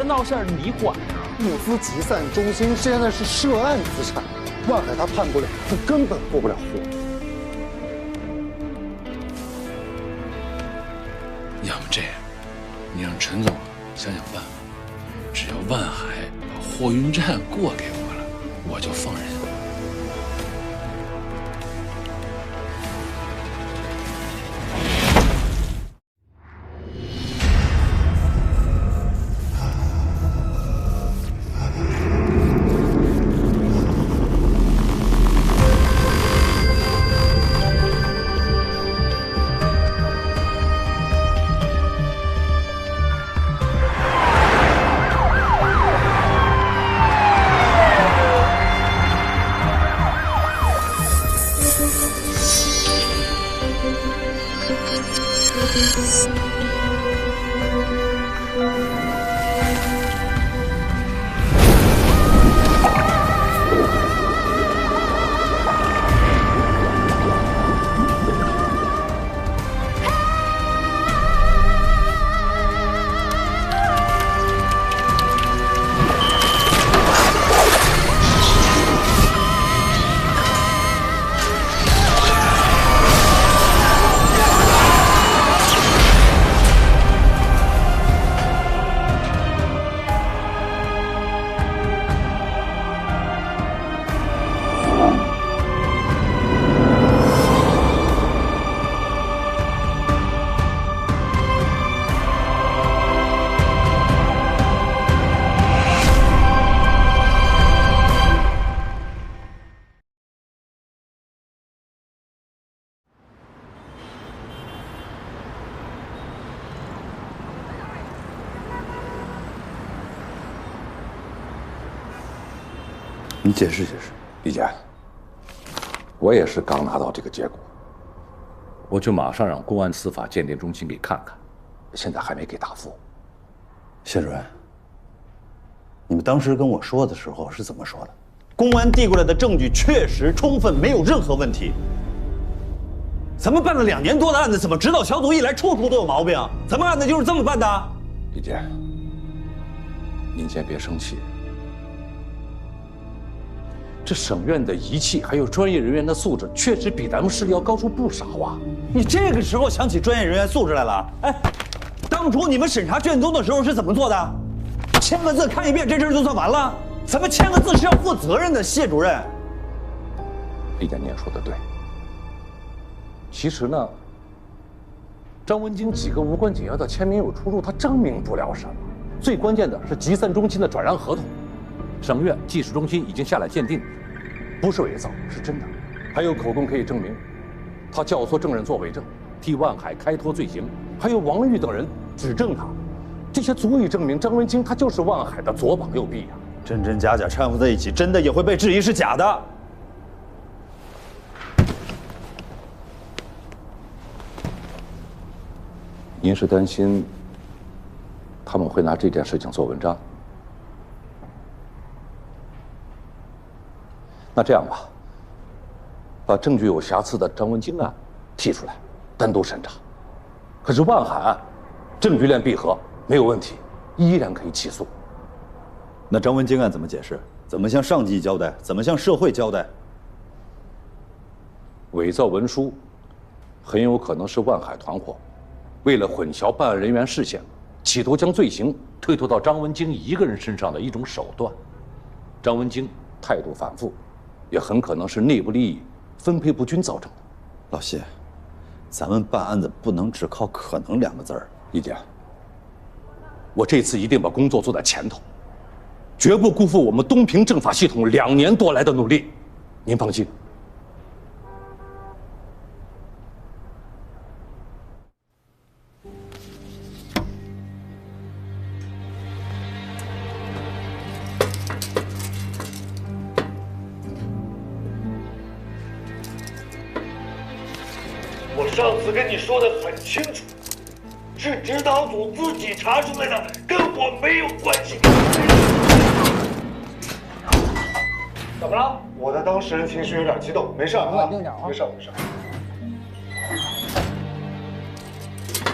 的闹事儿你管啊？物资集散中心现在是涉案资产，万海他判不了，他根本过不了户。要么这样，你让陈总想想办法，只要万海把货运站过给我了，我就放人。你解释解释，李健，我也是刚拿到这个结果，我就马上让公安司法鉴定中心给看看，现在还没给答复。谢主任，你们当时跟我说的时候是怎么说的？公安递过来的证据确实充分，没有任何问题。咱们办了2年多的案子，怎么指导小组一来，处处都有毛病？咱们案子就是这么办的？李健，您先别生气。这省院的仪器还有专业人员的素质，确实比咱们市里要高出不少啊！你这个时候想起专业人员素质来了？哎，当初你们审查卷宗的时候是怎么做的？签个字看一遍，这事儿就算完了？咱们签个字是要负责任的，谢主任。李健，你也说的对。其实呢，张文京几个无关紧要的签名有出入，它证明不了什么。最关键的是集散中心的转让合同。省院技术中心已经下来鉴定，不是伪造，是真的。还有口供可以证明，他教唆证人做伪证，替万海开脱罪行。还有王玉等人指证他，这些足以证明张文京他就是万海的左膀右臂啊！真真假假掺和在一起，真的也会被质疑是假的。您是担心他们会拿这件事情做文章？那这样吧，把证据有瑕疵的张文京案剔出来，单独审查。可是万海案证据链闭合，没有问题，依然可以起诉。那张文京案怎么解释？怎么向上级交代？怎么向社会交代？伪造文书很有可能是万海团伙为了混淆办案人员视线，企图将罪行推脱到张文京一个人身上的一种手段。张文京态度反复，也很可能是内部利益分配不均造成的。老谢，咱们办案子不能只靠可能2个字儿。李健，我这次一定把工作做在前头，绝不辜负我们东平政法系统2年多来的努力。您放心。我上次跟你说的很清楚，是指导组自己查出来的，跟我没有关系。怎么了？我的当事人情绪有点激动，没事啊，稳定点啊，没事没事。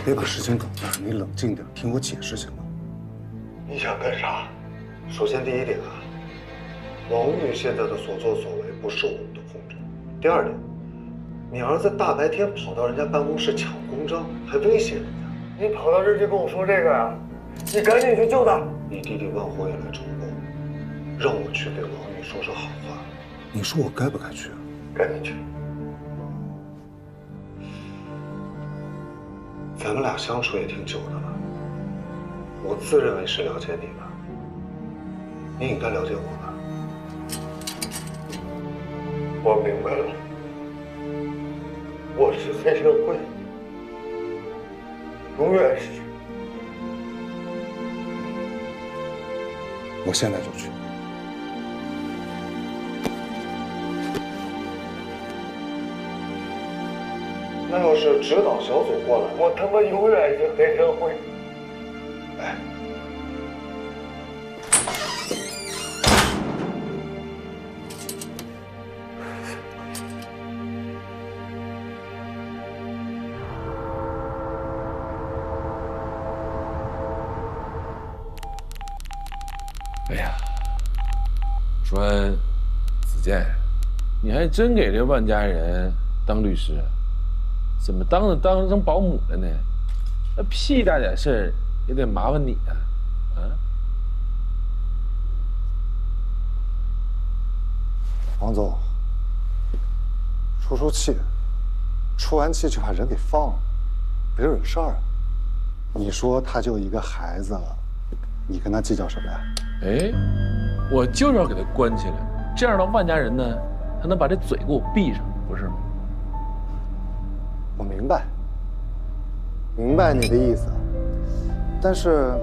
别把事情搞大，你冷静点，听我解释行吗？你想干啥？首先第一点啊，王玉现在的所作所为不受我们的控制。第二点，你儿子大白天跑到人家办公室抢公章，还威胁人家。你跑到这儿就跟我说这个呀？你赶紧去救他！你弟弟万火也来找我，让我去给王玉说说好话。你说我该不该去啊？赶紧去！咱们俩相处也挺久的了，我自认为是了解你的，你应该了解我吧？我明白了，我是黑社会，永远是。我现在就去。那要是指导小组过来，我他妈永远是黑社会。哎，哎呀，说子健，你还真给这万家人当律师？怎么当成保姆了呢？那屁大点事儿也得麻烦你啊！啊！王总，出气，出完气就把人给放了，别惹事儿。你说他就一个孩子，你跟他计较什么呀？哎，我就是要给他关起来，这样的万家人呢，他能把这嘴给我闭上，不是吗？我明白，明白你的意思，但是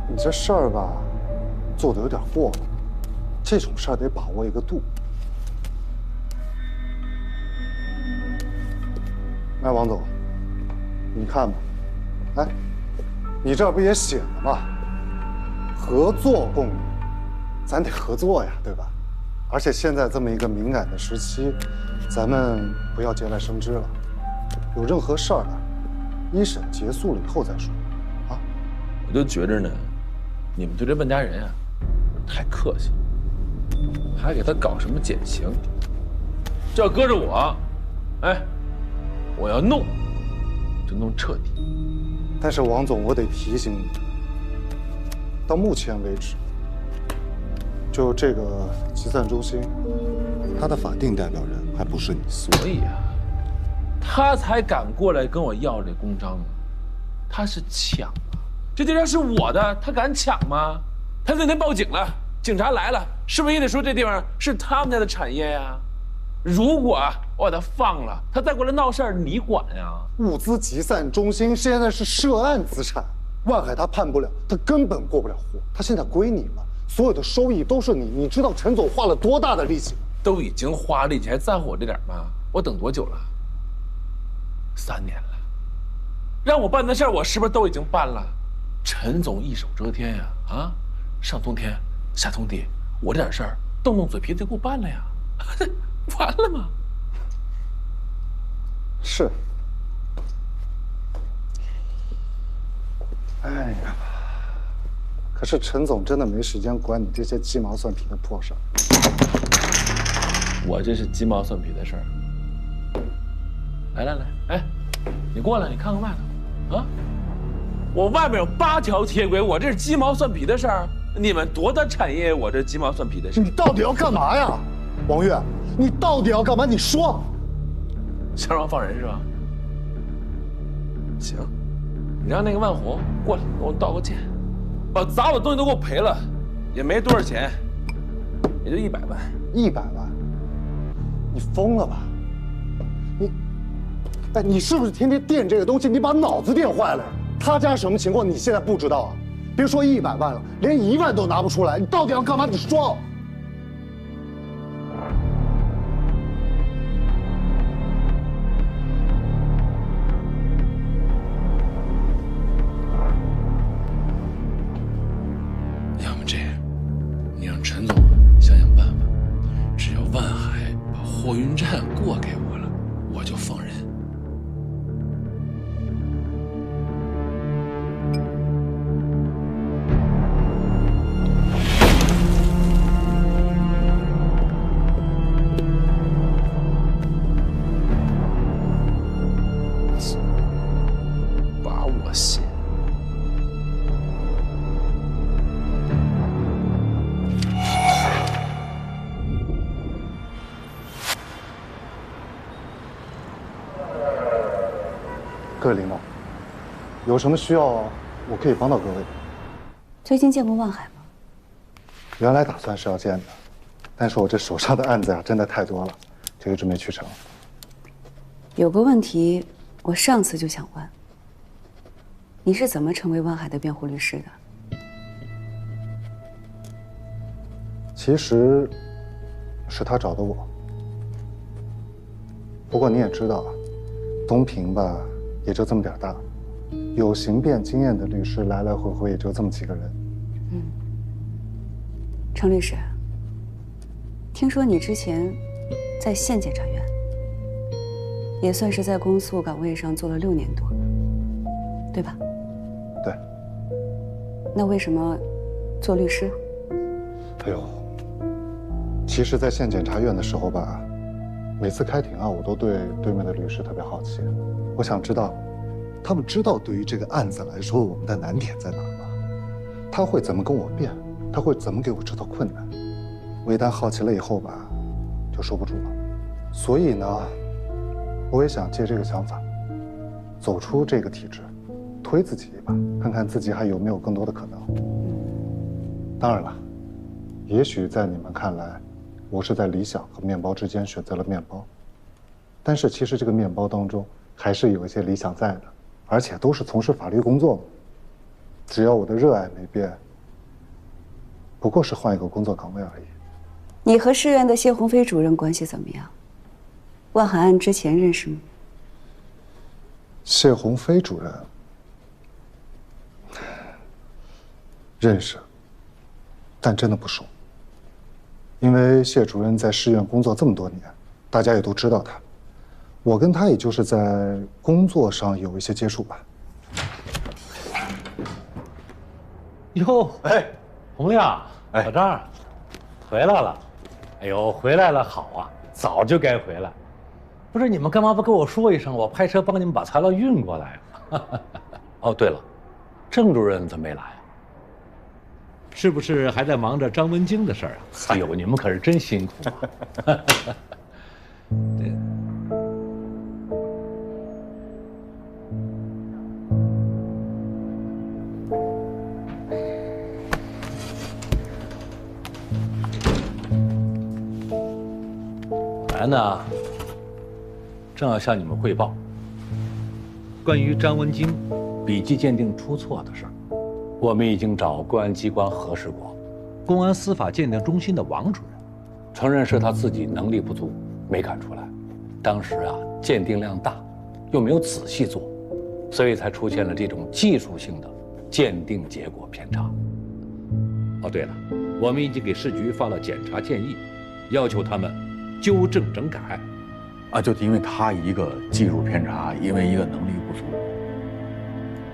你这事儿吧，做的有点过了，这种事儿得把握一个度。来，王总，你看吧，哎，你这不也写了吗？合作共赢，咱得合作呀，对吧？而且现在这么一个敏感的时期，咱们不要节外生枝了。有任何事儿呢，一审结束了以后再说，啊！我就觉着呢，你们对这万家人啊，太客气了，还给他搞什么减刑？这要搁着我，哎，我要弄，就弄彻底。但是王总，我得提醒你，到目前为止，就这个集散中心，他的法定代表人还不是你，所以啊，他才敢过来跟我要这公章啊！他是抢啊！这地方是我的，他敢抢吗？他那天报警了，警察来了，是不是也得说这地方是他们家的产业呀？如果我把他放了，他再过来闹事儿，你管呀？物资集散中心现在是涉案资产，万海他判不了，他根本过不了户，他现在归你了，所有的收益都是你。你知道陈总花了多大的力气吗？都已经花力气，还在乎我这点吗？我等多久了？3年了，让我办的事儿，我是不是都已经办了？陈总一手遮天呀，啊，上通天，下通地，我这点事儿动动嘴皮子就给我办了呀，完了吗？是。哎呀，可是陈总真的没时间管你这些鸡毛蒜皮的破事儿。我这是鸡毛蒜皮的事儿。来，哎，你过来，你看看外头，啊，我外面有8条铁轨，我这是鸡毛蒜皮的事儿。你们多大产业，我这鸡毛蒜皮的事儿。你到底要干嘛呀，王月？你到底要干嘛？你说。想让我放人是吧？行，你让那个万火过来给我道个歉，把砸我的东西都给我赔了，也没多少钱，也就100万。100万？你疯了吧？你是不是天天垫这个东西？你把脑子垫坏了呀？他家什么情况你现在不知道啊？别说100万了，连1万都拿不出来，你到底要干嘛？你说。要么这样，你让陈总想想办法，只要万海把货运站过给我了，我就放人。各位领导，有什么需要我可以帮到各位的。最近见过望海吗？原来打算是要见的，但是我这手上的案子呀，真的太多了，这个准备去成。有个问题，我上次就想问，你是怎么成为望海的辩护律师的？其实，是他找的我。不过你也知道，东平吧，也就这么点大，有刑辩经验的律师来来回回也就这么几个人。程律师，听说你之前在县检察院，也算是在公诉岗位上做了6年多，对吧？对。那为什么做律师？哎呦，其实，在县检察院的时候吧，每次开庭啊，我都对对面的律师特别好奇，我想知道，他们知道对于这个案子来说，我们的难点在哪吗？他会怎么跟我辩？他会怎么给我制造困难？我一旦好奇了以后吧，就收不住了。所以呢，我也想借这个想法，走出这个体制，推自己一把，看看自己还有没有更多的可能。当然了，也许在你们看来，我是在理想和面包之间选择了面包，但是其实这个面包当中还是有一些理想在的，而且都是从事法律工作嘛。只要我的热爱没变，不过是换一个工作岗位而已。你和市院的谢鸿飞主任关系怎么样？万海案之前认识吗？谢鸿飞主任认识，但真的不熟。因为谢主任在市院工作这么多年，大家也都知道他。我跟他也就是在工作上有一些接触吧。哟，哎，洪亮，老张，回来了。哎呦，回来了好啊，早就该回来。不是你们干嘛不跟我说一声，我派车帮你们把材料运过来啊？哦，对了，郑主任怎么没来？是不是还在忙着张文京的事儿啊？哎呦，你们可是真辛苦啊！对。本来呢，正要向你们汇报关于张文京笔迹鉴定出错的事儿。我们已经找公安机关核实过，公安司法鉴定中心的王主任承认是他自己能力不足，没看出来。当时啊，鉴定量大，又没有仔细做，所以才出现了这种技术性的鉴定结果偏差。哦，对了，我们已经给市局发了检查建议，要求他们纠正整改。啊，就因为他一个技术偏差，因为一个能力不足，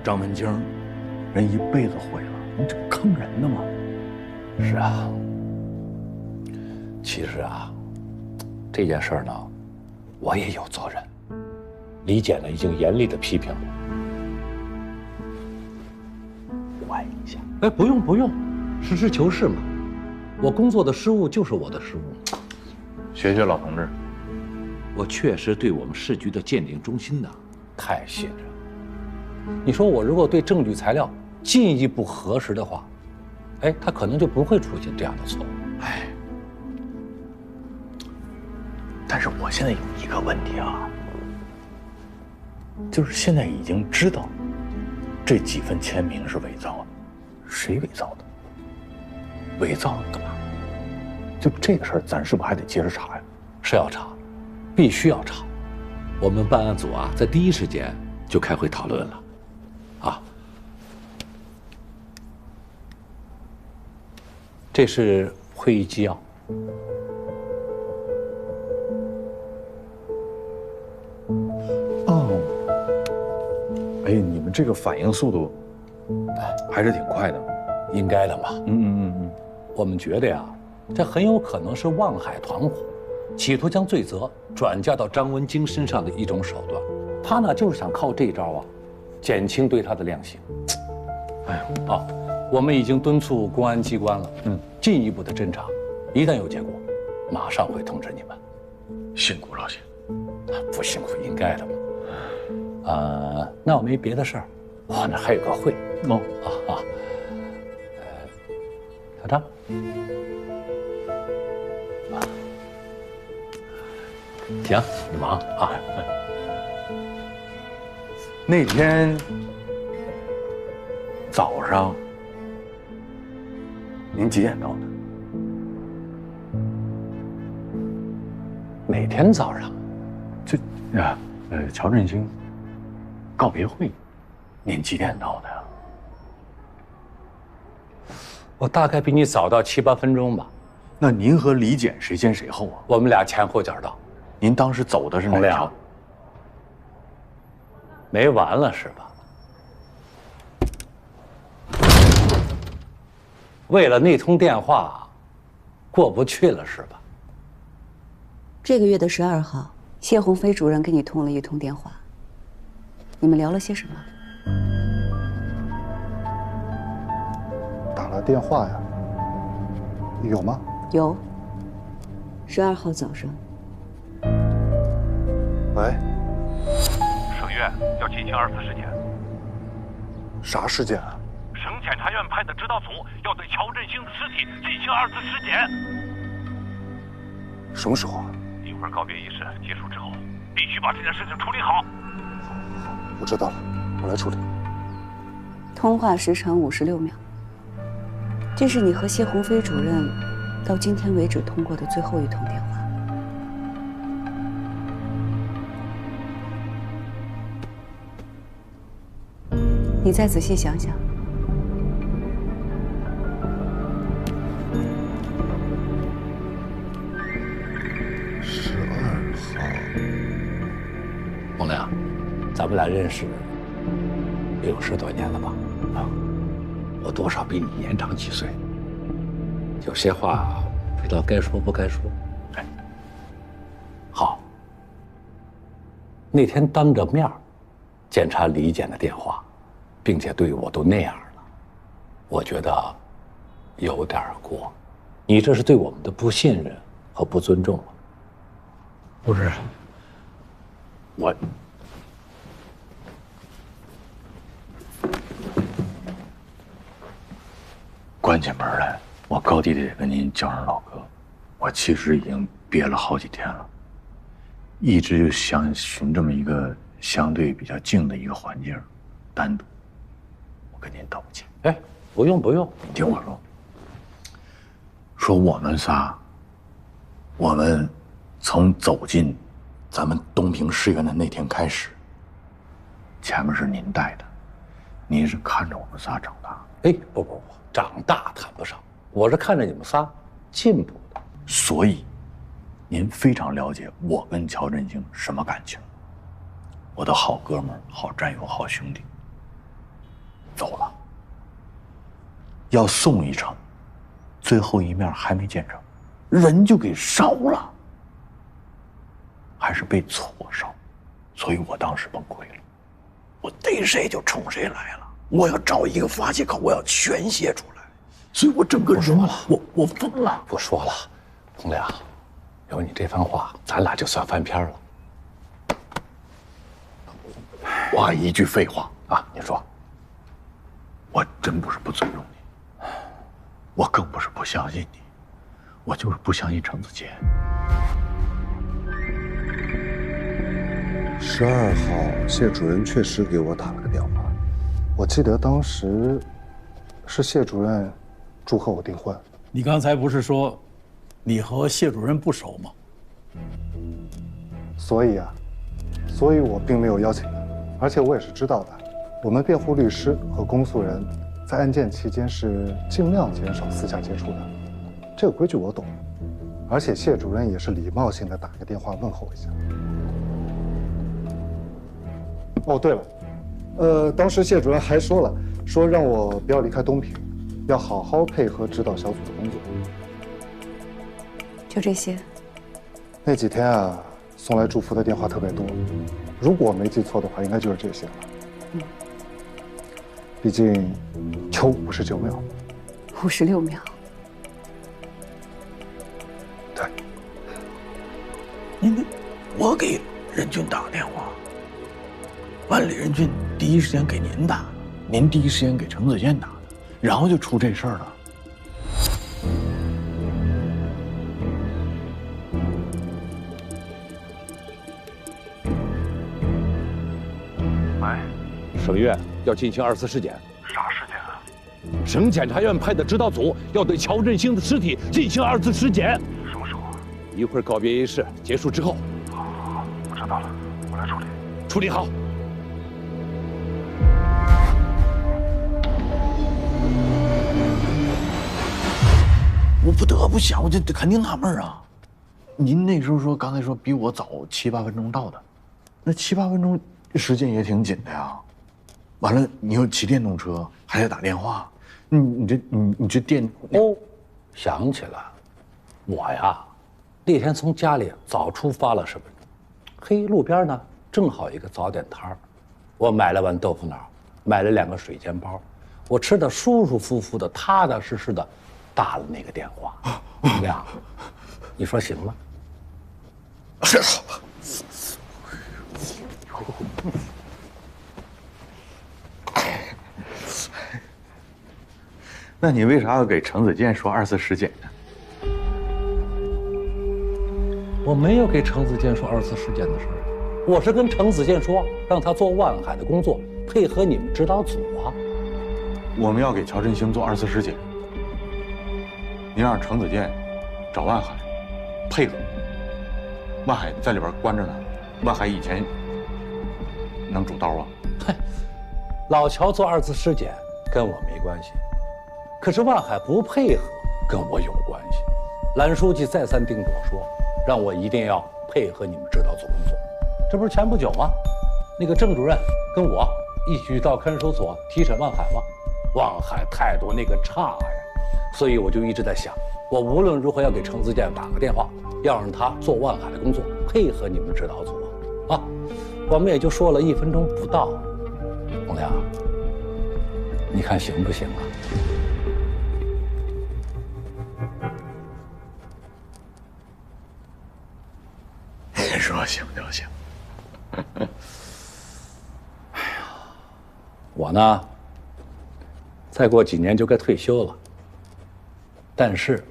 张文京人一辈子毁了，你这坑人的嘛。是啊，其实啊，这件事儿呢，我也有责任。李检呢已经严厉的批评了，换一下。哎，不用不用，实事求是嘛。我工作的失误就是我的失误。学学老同志。我确实对我们市局的鉴定中心呢太信任。你说我如果对证据材料进一步核实的话，哎，他可能就不会出现这样的错误。哎，但是我现在有一个问题啊，就是现在已经知道这几份签名是伪造的，谁伪造的？伪造干嘛？就这个事儿，咱是不是还得接着查呀？是要查，必须要查。我们办案组啊，在第一时间就开会讨论了，啊。这是会议纪要。哦，哎，你们这个反应速度还是挺快的。应该的嘛。嗯。我们觉得呀，这很有可能是望海团伙企图将罪责转嫁到张文京身上的一种手段。他呢，就是想靠这招啊，减轻对他的量刑。哎，啊，我们已经敦促公安机关了，进一步的侦查，一旦有结果，马上会通知你们。辛苦老谢。不辛苦应该的嘛。那我没别的事儿，我那还有个会。哦啊，小张，行，你忙啊。那天早上您几点到的？哪天早上？就呀，乔振兴告别会，您几点到的呀？我大概比你早到7、8分钟吧。那您和李简谁先谁后啊？我们俩前后脚到。您当时走的是哪条？没完了是吧？为了那通电话，过不去了是吧？这个月的12号，谢鸿飞主任给你通了一通电话，你们聊了些什么？打了电话呀？有吗？有。12号早上。喂。省院要进行2次尸检。啥尸检啊？省检察院派的指导组要对乔振兴的尸体进行2次尸检。什么时候啊？一会儿告别仪式结束之后，必须把这件事情处理好。我知道了，我来处理。通话时长56秒，这是你和谢鸿飞主任到今天为止通过的最后一通电话。你再仔细想想。洪亮，咱们俩认识60多年了吧？啊，我多少比你年长几岁，有些话不知道该说不该说。哎，好，那天当着面检查李简的电话，并且对我都那样了，我觉得有点过。你这是对我们的不信任和不尊重啊！不是，我关起门来，我高低得跟您叫声老哥。我其实已经憋了好几天了，一直就想寻这么一个相对比较静的一个环境，单独。我跟您道歉。哎，不用不用，你听我说，说我们仨，我们从走进咱们东平市院的那天开始，前面是您带的，您是看着我们仨长大。哎，不，长大谈不上，我是看着你们仨进步的。所以，您非常了解我跟乔振兴什么感情，我的好哥们儿、好战友、好兄弟。走了，要送一程，最后一面还没见着，人就给烧了，还是被错烧，所以我当时崩溃了，我逮谁就冲谁来了，我要找一个发泄口，我要宣泄出来，所以我整个人我疯了。不说了，洪亮，有你这番话，咱俩就算翻篇了。话一句废话啊，你说。我真不是不尊重你，我更不是不相信你，我就是不相信程子杰。12号，谢主任确实给我打了个电话，我记得当时是谢主任祝贺我订婚。你刚才不是说你和谢主任不熟吗？所以我并没有邀请你，而且我也是知道的。我们辩护律师和公诉人在案件期间是尽量减少私下接触的，这个规矩我懂。而且谢主任也是礼貌性的打个电话问候一下。哦，对了，当时谢主任还说让我不要离开东平，要好好配合指导小组的工作。就这些。那几天啊，送来祝福的电话特别多，如果我没记错的话，应该就是这些了。毕竟就59秒，56秒。对。我给任军打个电话，完，李仁俊第一时间给您打，您第一时间给程子健打，然后就出这事儿了。喂，省院要进行2次尸检。啥事件啊？省检察院派的指导组要对乔振兴的尸体进行2次尸检。什么时候啊？一会儿告别仪式结束之后。好，我知道了，我来处理。处理好。我不得不想，我这肯定纳闷啊。您那时候说，刚才说比我早7、8分钟到的，那7、8分钟时间也挺紧的呀。完了，你又骑电动车，还得打电话，你这电哦，想起来，我呀，那天从家里早出发了10分钟，嘿，路边呢正好一个早点摊儿，我买了碗豆腐脑，买了2个水煎包，我吃的舒舒服服的，踏踏实实的，打了那个电话。怎么样？你说行吗？那你为啥要给程子健说2次尸检呢？我没有给程子健说2次尸检的事儿，我是跟程子健说，让他做万海的工作，配合你们指导组啊。我们要给乔振兴做2次尸检，你让程子健找万海配合。万海在里边关着呢，万海以前能主刀啊？嗨，老乔做2次尸检跟我没关系。可是万海不配合，跟我有关系。蓝书记再三叮嘱我说，让我一定要配合你们指导组工作。这不是前不久吗？那个郑主任跟我一起到看守所提审万海吗？万海态度那个差呀，所以我就一直在想，我无论如何要给程子健打个电话，要让他做万海的工作，配合你们指导组啊。我们也就说了1分钟不到，洪亮，你看行不行啊？你说行就行。我呢，再过几年就该退休了。但是，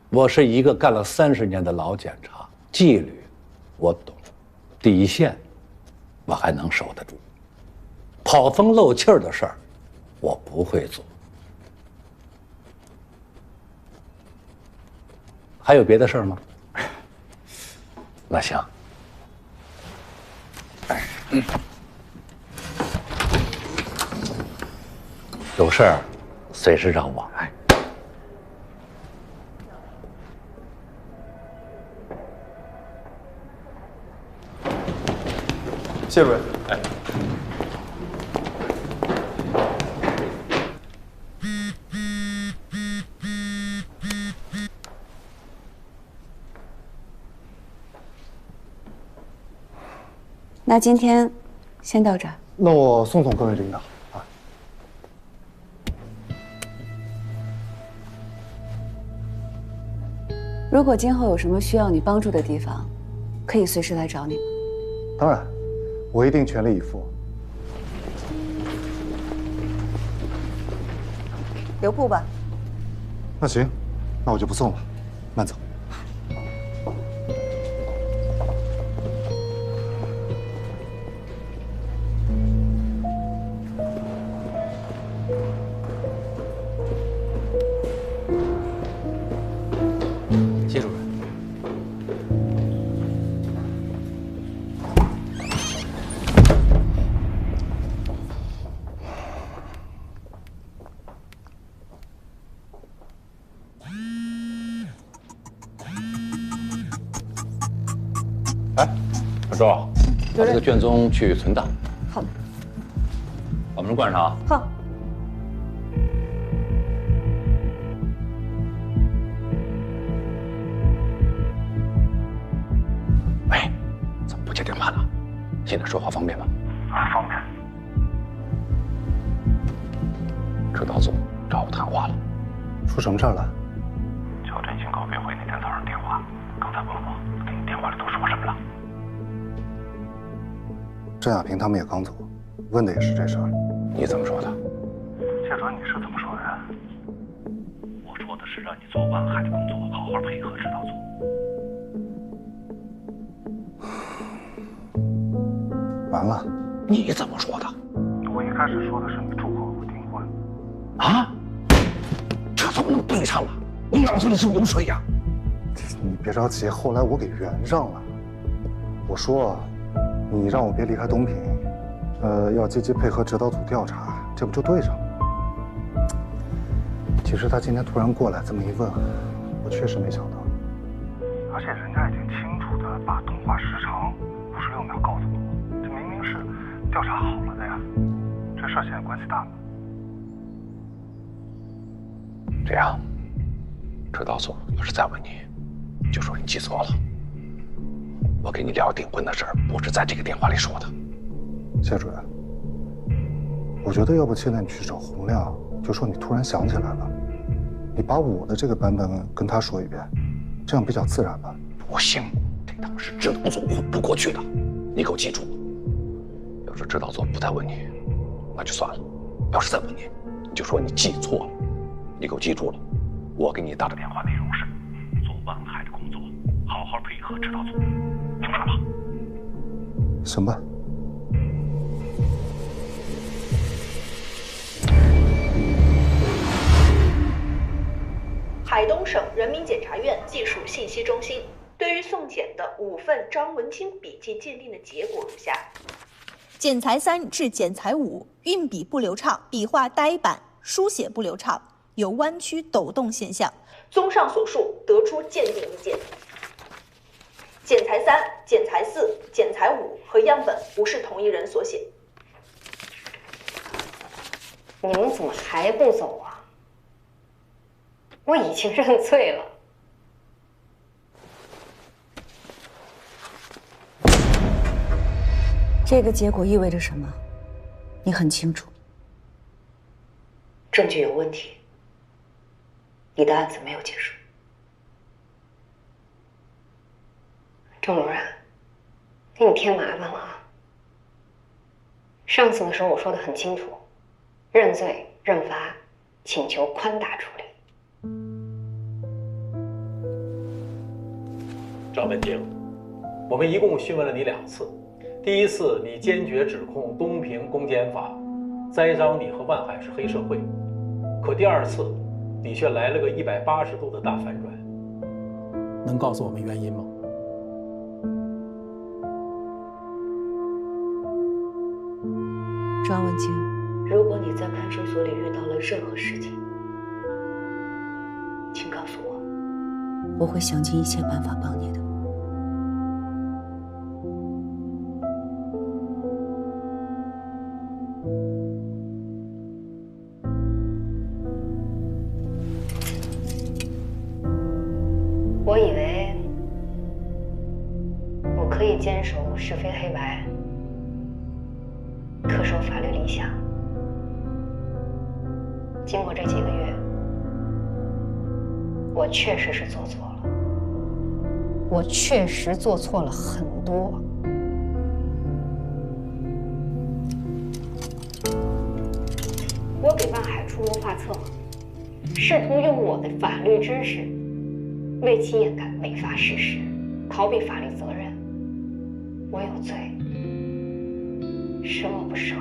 我是一个干了30年的老检察，纪律我懂，底线我还能守得住。跑风漏气儿的事儿，我不会做。还有别的事儿吗？那行。有事儿随时找我。谢主任。那今天先到这儿。那我送各位领导啊。如果今后有什么需要你帮助的地方，可以随时来找你。当然，我一定全力以赴。留步吧。那行，那我就不送了，慢走。谢主任。哎，小周，把这个卷宗去存档。好。把门关上啊。好。喂，怎么不接电话呢？现在说话方便吗？啊，方便。指导组找我谈话了。出什么事儿了？乔振兴告别会那天早上电话，刚才问我给你电话里都说什么了。郑亚平他们也刚走，问的也是这事儿。你怎么说的？谢主任，你是怎么说的呀？我说的是让你做万海的工作，好好配合指导组。完了，你怎么说的？我一开始说的是你祝贺我订婚。啊？这怎么能对上了？你脑子里是有水呀？你别着急，后来我给圆上了。我说，你让我别离开东平，要积极配合指导组调查，这不就对上了？其实他今天突然过来这么一问，我确实没想到。而且人家已经清楚的把通话时长56秒告诉我，这明明是调查好了的呀。这事儿现在关系大吗？这样，指导组要是再问你，就说你记错了。我跟你聊订婚的事儿，不是在这个电话里说的。谢主任，我觉得要不现在你去找洪亮，就说你突然想起来了，你把我的这个版本跟他说一遍，这样比较自然吧。不行，这趟是指导组混不过去的，你给我记住。要是指导组不再问你，那就算了；要是再问你，你就说你记错了。你给我记住了，我给你打的电话内容是：做万海的工作，好好配合指导组，听明白吗？行吧。海东省人民检察院技术信息中心对于送检的5份张文清笔迹鉴定的结果如下：检材3至检材5，运笔不流畅，笔画呆板，书写不流畅，有弯曲抖动现象。综上所述，得出鉴定意见。检材3、检材4、检材5和样本不是同一人所写。你们怎么还不走啊？我已经认罪了。这个结果意味着什么？你很清楚。证据有问题，你的案子没有结束。郑主任，给你添麻烦了啊。上次的时候我说的很清楚，认罪认罚，请求宽大处理。张文京，我们一共讯问了你2次。第一次，你坚决指控东平公检法栽赃你和万海是黑社会，可第2次，你却来了个180度的大反转。能告诉我们原因吗？张文清，如果你在看守所里遇到了任何事情，请告诉我，我会想尽一切办法帮你的。我以为我可以坚守是非黑白，恪守法律理想。经过这几个月，我确实是做错了，我确实做错了很多。我给万海出谋划策，试图用我的法律知识为其掩盖违法事实，逃避法律责任。我有罪，赦我不赦。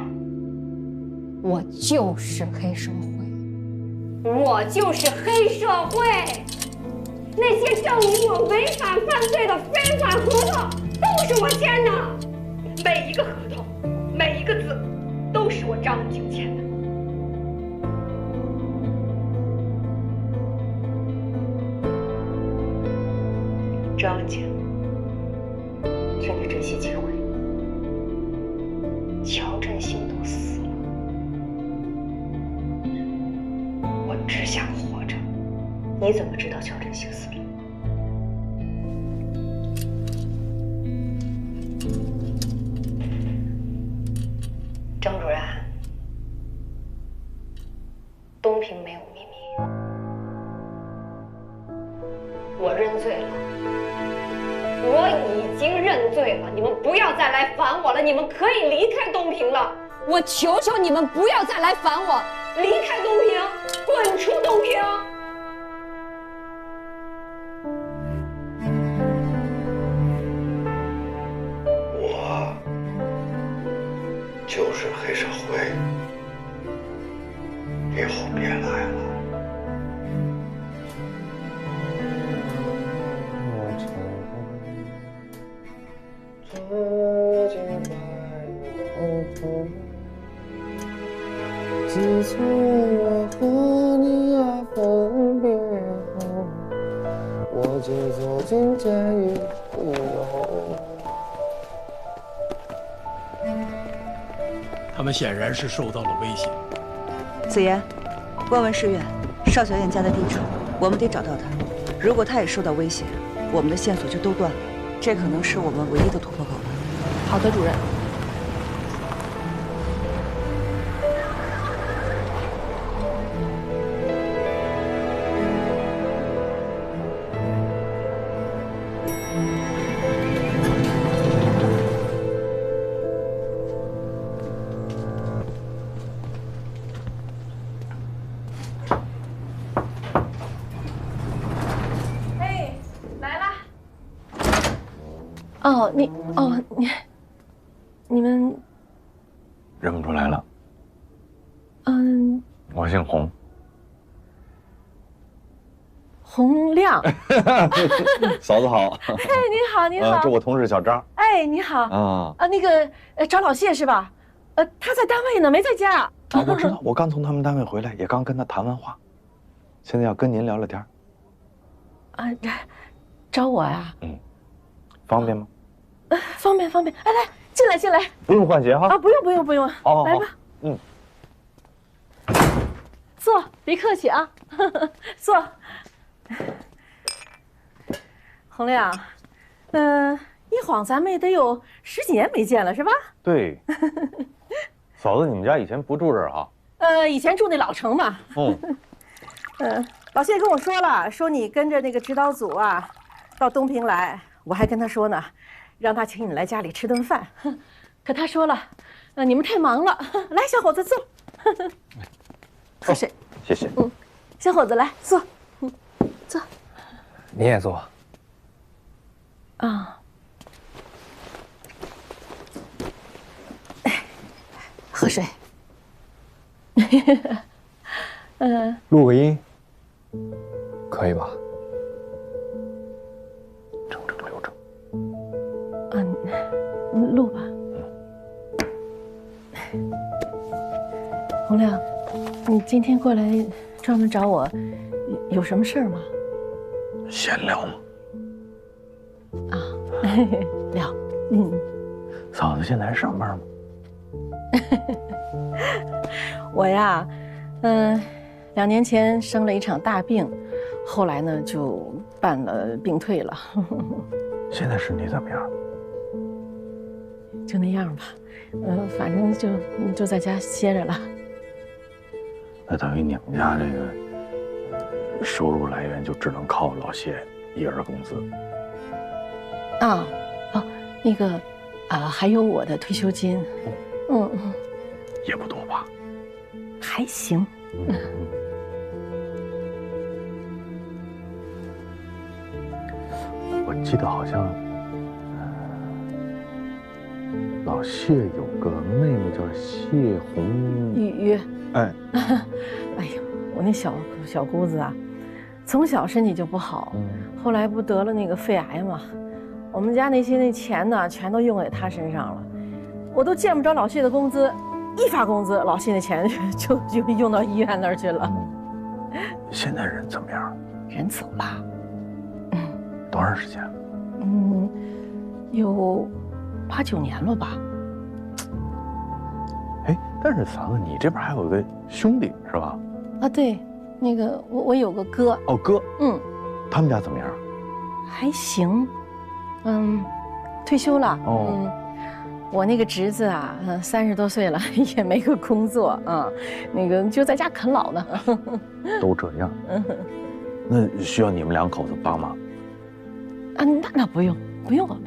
我就是黑社会，我就是黑社会。那些证明我违法犯罪的非法合同都是我签的，每一个合同，每一个字，都是我张文清签的。张文清，请你珍惜机会。乔振兴都死了，我只想活着。你怎么知道乔振兴死了？张主任，东平没有秘密，我认罪了。我已经认罪了，你们不要再来烦我了，你们可以离开东平了。我求求你们不要再来烦我，离开东平，滚出东平。我就是黑社会，以后别来了。自从我和你分别后，我就走进监狱里头。他们显然是受到了威胁。子言，问问世苑，邵小燕家的地址，我们得找到她。如果她也受到威胁，我们的线索就都断了。这可能是我们唯一的突破口了。好的，主任。哦，你们认不出来了。嗯，我姓洪，洪亮。嫂子好。哎，你好，你好。这我同事小张。哎，你好。那个找老谢是吧？他在单位呢，没在家。啊，我知道，我刚从他们单位回来，也刚跟他谈完话，现在要跟您聊聊天。啊，找我呀？嗯，方便吗？方便。哎，来，进来。不用换鞋哈。啊，不用。好，来吧。嗯。坐，别客气啊。坐。洪亮，一晃咱们也得有10几年没见了，是吧？对。嫂子，你们家以前不住这儿啊？以前住那老城嘛。老谢跟我说了，说你跟着那个指导组啊，到东平来，我还跟他说呢。让他请你来家里吃顿饭，可他说了，你们太忙了。来，小伙子坐，喝水。谢谢。小伙子来坐，坐。你也坐。啊。喝水。录个音，可以吧？正常流程。录吧。洪亮，你今天过来专门找我，有什么事儿吗？闲聊吗？啊，聊。嫂子现在还上班吗？我呀，2年前生了一场大病，后来呢就办了病退了。现在身体怎么样？就那样吧，反正就在家歇着了。那等于你们家这个收入来源就只能靠老谢一人工资。那个还有我的退休金。也不多吧？还行。我记得好像。老谢有个妹妹叫谢红雨。哎呦，我那小姑子啊，从小身体就不好，后来不得了那个肺癌嘛，我们家那钱呢，全都用在她身上了，我都见不着老谢的工资，一发工资，老谢那钱就用到医院那儿去了。现在人怎么样？人走了。多长时间？有8、9年了吧？哎，但是嫂子，你这边还有个兄弟是吧？啊，对，那个我有个哥。哦，哥。他们家怎么样？还行，退休了。我那个侄子啊，30多岁了也没个工作啊，那个就在家啃老呢。都这样。那需要你们2口子帮忙？啊，那不用。不用我们。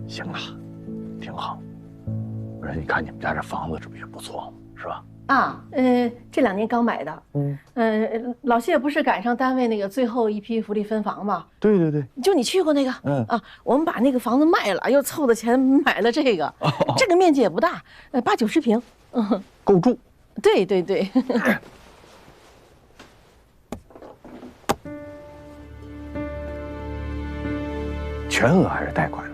行了，挺好。而且你看你们家这房子，这不也不错吗？是吧？啊，这2年刚买的。老谢不是赶上单位那个最后一批福利分房吗？对对对，就你去过那个。啊，我们把那个房子卖了，又凑的钱买了这个。这个面积也不大，8、90平。够住。对对对。全额还是贷款？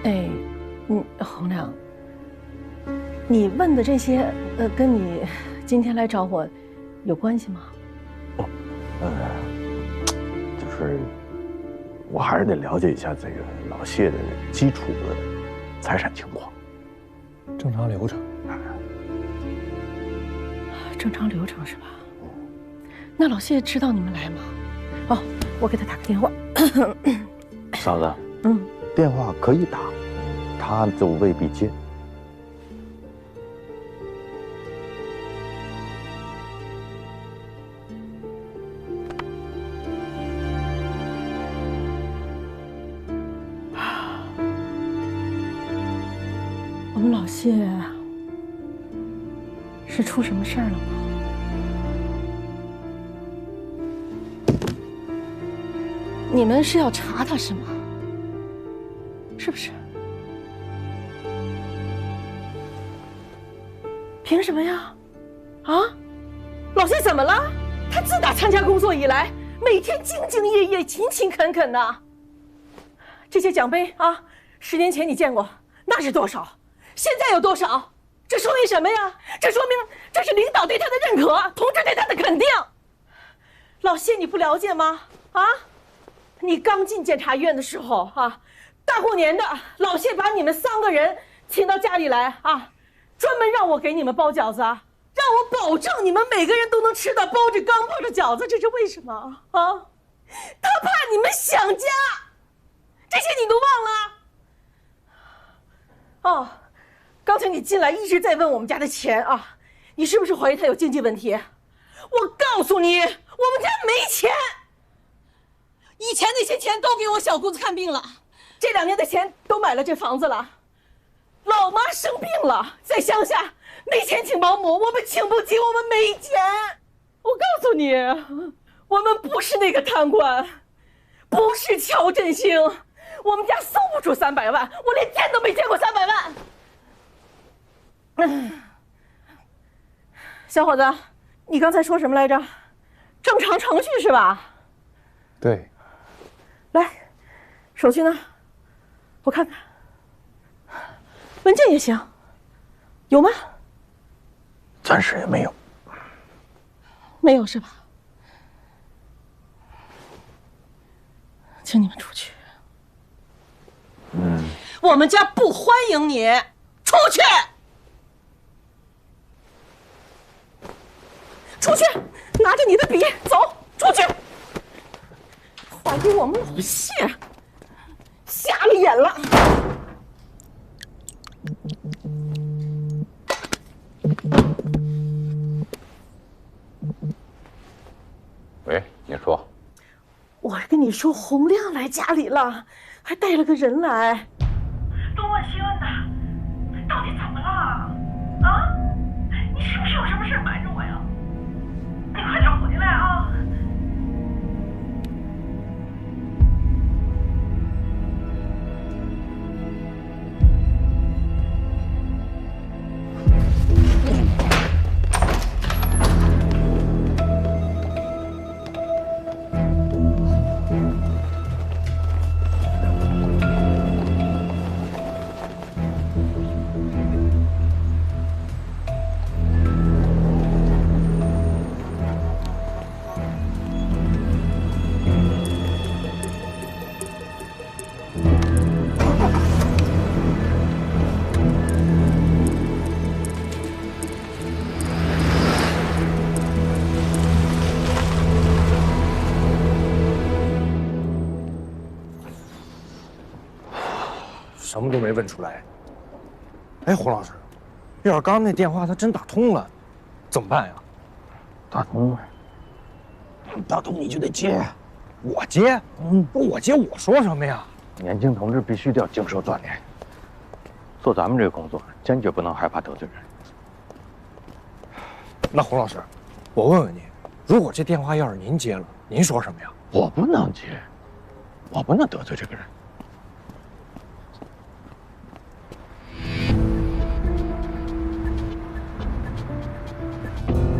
哎，洪亮，你问的这些，跟你今天来找我有关系吗？就是我还是得了解一下这个老谢的基础的财产情况。正常流程。正常流程是吧？那老谢知道你们来吗？哦，我给他打个电话。嫂子，电话可以打，他就未必接。我们老谢是出什么事儿了吗？你们是要查他是吗？是不是？凭什么呀？啊？老谢怎么了？他自打参加工作以来，每天兢兢业业、勤勤恳恳的。这些奖杯啊，10年前你见过，那是多少？现在有多少？这说明什么呀？这说明这是领导对他的认可，同志对他的肯定。老谢，你不了解吗？啊？你刚进检察院的时候啊，大过年的，老谢把你们3个人请到家里来啊，专门让我给你们包饺子啊，让我保证你们每个人都能吃到包着刚包的饺子，这是为什么啊？他怕你们想家，这些你都忘了？哦，刚才你进来一直在问我们家的钱啊，你是不是怀疑他有经济问题？我告诉你，我们家没钱。以前那些钱都给我小姑子看病了，这2年的钱都买了这房子了。老妈生病了，在乡下没钱请保姆，我们请不起，我们没钱。我告诉你，我们不是那个贪官，不是乔振兴，我们家搜不出300万，我连见都没见过300万。小伙子，你刚才说什么来着？正常程序是吧？对。来，手续呢？我看看。文件也行，有吗？暂时也没有。没有是吧？请你们出去。我们家不欢迎你，出去！出去！拿着你的笔走，出去！怀疑我们老谢，瞎了眼了。喂，你说。我跟你说，洪亮来家里了，还带了个人来，东问西问的，到底怎么了？啊？你是不是有什么事瞒着我呀？你快点回来啊！什么都没问出来。哎，胡老师，要是刚刚那电话他真打通了，怎么办呀？打通了，打通你就得接，我接，我接，我说什么呀？年轻同志必须得要经受锻炼，做咱们这个工作，坚决不能害怕得罪人。那洪老师，我问问你，如果这电话要是您接了，您说什么呀？我不能接，我不能得罪这个人。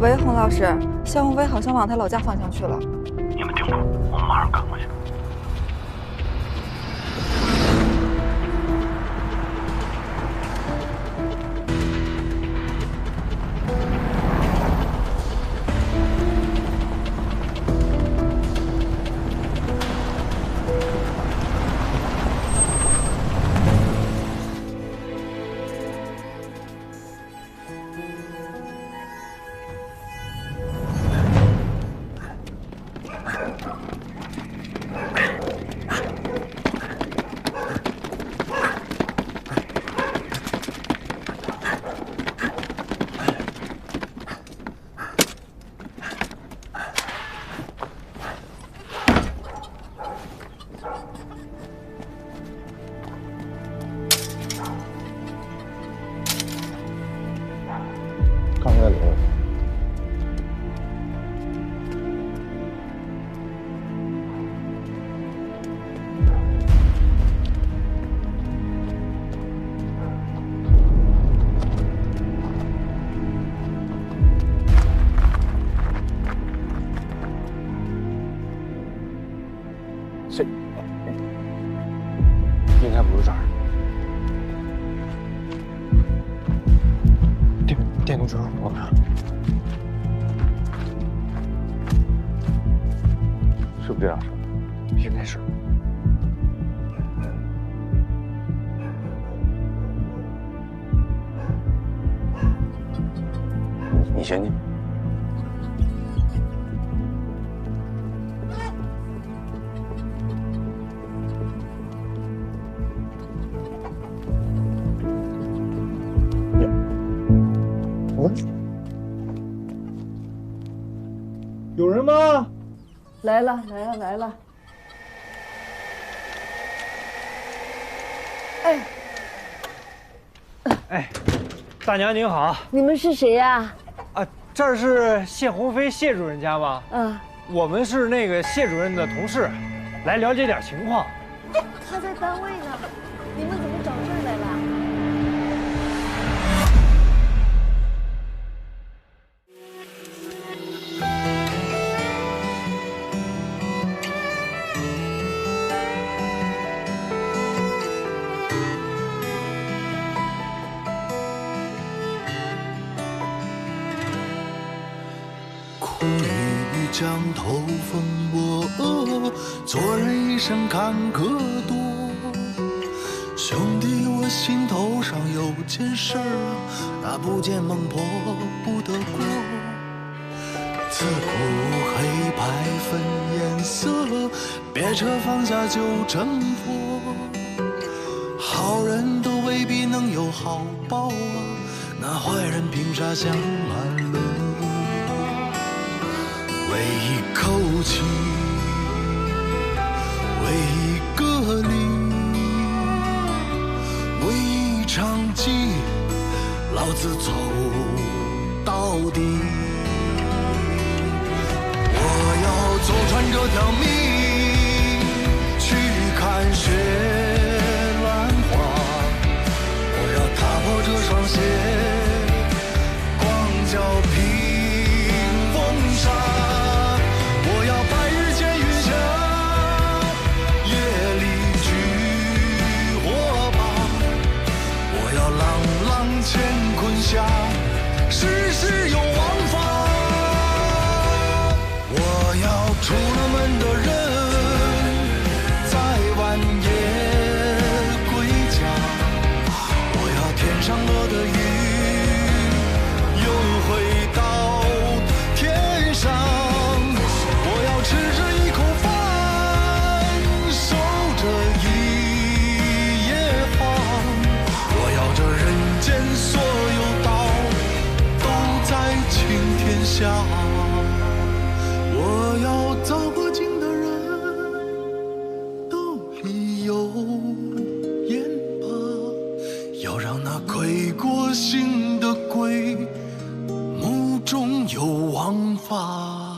喂，洪老师，肖鸿飞好像往他老家方向去了。你们听着，我马上赶过去。应该不是这儿。电动车，我看是不是这辆车？应该是。你先进。有人吗？来了，来了，来了。哎，大娘您好。你们是谁呀？啊，这儿是谢鸿飞谢主任家吗？嗯。我们是那个谢主任的同事，来了解点情况。他在单位呢，你们怎么找这儿来了？江头风波，做人一生坎坷多。兄弟，我心头上有件事儿啊，那不见孟婆不得过。自古黑白分颜色，别扯放下就成佛。好人都未必能有好报啊，那坏人凭啥享安乐？为一口气，为一个理，为一场棋，老子走到底。我要走穿这条命，去看雪兰花。我要踏破这双鞋，光脚平风沙。乾坤下，世事有王法。我要出了门的人。下。我要走过近的人都已有眼疤，要让那窥过心的鬼目中有王法。